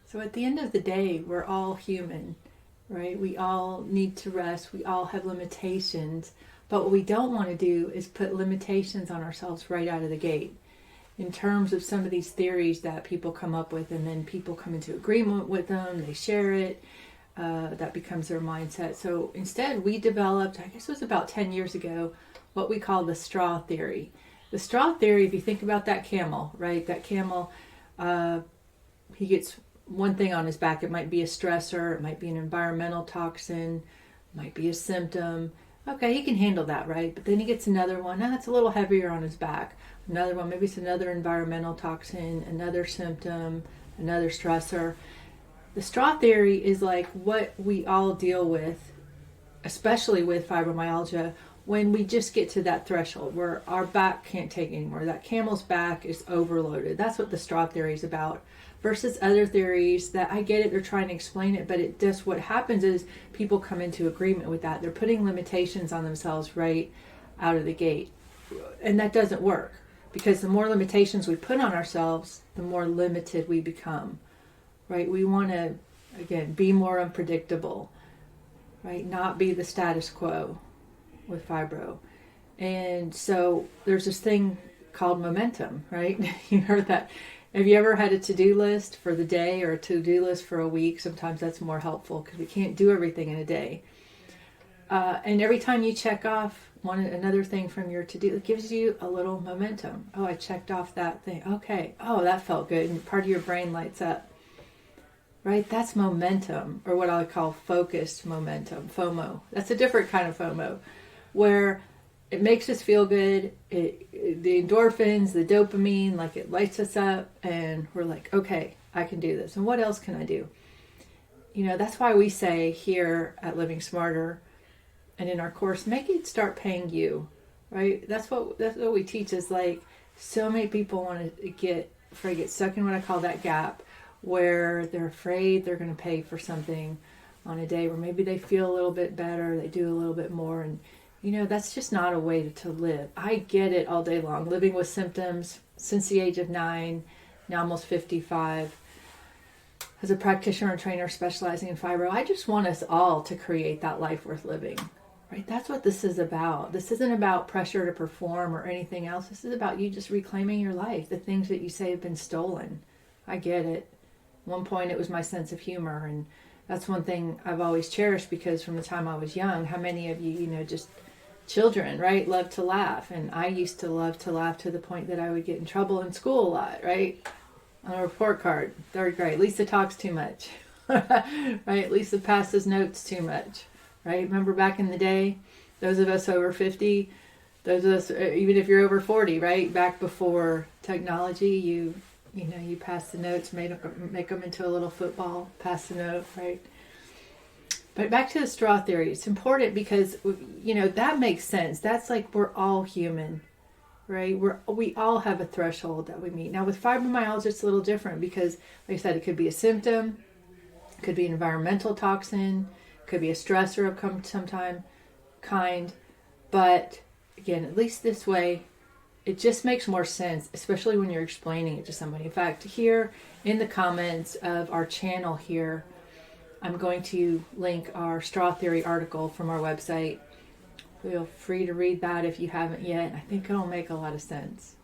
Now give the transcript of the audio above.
So at the end of the day, we're all human, right? We all need to rest. We all have limitations. But what we don't want to do is put limitations on ourselves right out of the gate. In terms of some of these theories that people come up with, and then people come into agreement with them, they share it, that becomes their mindset. So instead, we developed, I guess it was about 10 years ago, what we call the straw theory. The straw theory, if you think about that camel, right? That camel, he gets one thing on his back. It might be a stressor, it might be an environmental toxin, it might be a symptom. Okay, he can handle that, right? But then he gets another one. Now it's a little heavier on his back. Another one, maybe it's another environmental toxin, another symptom, another stressor. The straw theory is like what we all deal with, especially with fibromyalgia, when we just get to that threshold where our back can't take anymore. That camel's back is overloaded. That's what the straw theory is about. Versus other theories that, I get it, they're trying to explain it, but it just, what happens is people come into agreement with that. They're putting limitations on themselves right out of the gate. And that doesn't work, because the more limitations we put on ourselves, the more limited we become, right? We want to, again, be more unpredictable, right? Not be the status quo with fibro. And so there's this thing called momentum, right? You heard that. Have you ever had a to-do list for the day or a to-do list for a week? Sometimes that's more helpful because we can't do everything in a day. And every time you check off another thing from your to-do, it gives you a little momentum. Oh, I checked off that thing. Okay. Oh, that felt good. And part of your brain lights up. Right? That's momentum, or what I call focused momentum, FOMO. That's a different kind of FOMO, where it makes us feel good. The endorphins, the dopamine, like it lights us up, and we're like, okay, I can do this. And what else can I do? You know, that's why we say here at Living Smarter and in our course, make it start paying you, right? That's what we teach, is like, so many people want to get stuck in what I call that gap, where they're afraid they're going to pay for something on a day where maybe they feel a little bit better, they do a little bit more, and you know, that's just not a way to live. I get it all day long, living with symptoms since the age of 9, now almost 55. As a practitioner and trainer specializing in fibro, I just want us all to create that life worth living, right? That's what this is about. This isn't about pressure to perform or anything else. This is about you just reclaiming your life, the things that you say have been stolen. I get it. At one point it was my sense of humor, and that's one thing I've always cherished, because from the time I was young, how many of you, just children, right, love to laugh. And I used to love to laugh to the point that I would get in trouble in school a lot, right? On a report card, 3rd grade, Lisa talks too much, right? Lisa passes notes too much, right? Remember back in the day, those of us over 50, those of us, even if you're over 40, right? Back before technology, you pass the notes, make them into a little football, pass the note, right? But back to the straw theory, it's important because, that makes sense. That's like, we're all human, right? We all have a threshold that we meet. Now with fibromyalgia, it's a little different because, like I said, it could be a symptom, it could be an environmental toxin, it could be a stressor of some kind. But again, at least this way, it just makes more sense, especially when you're explaining it to somebody. In fact, here in the comments of our channel here, I'm going to link our straw theory article from our website. Feel free to read that if you haven't yet. I think it'll make a lot of sense.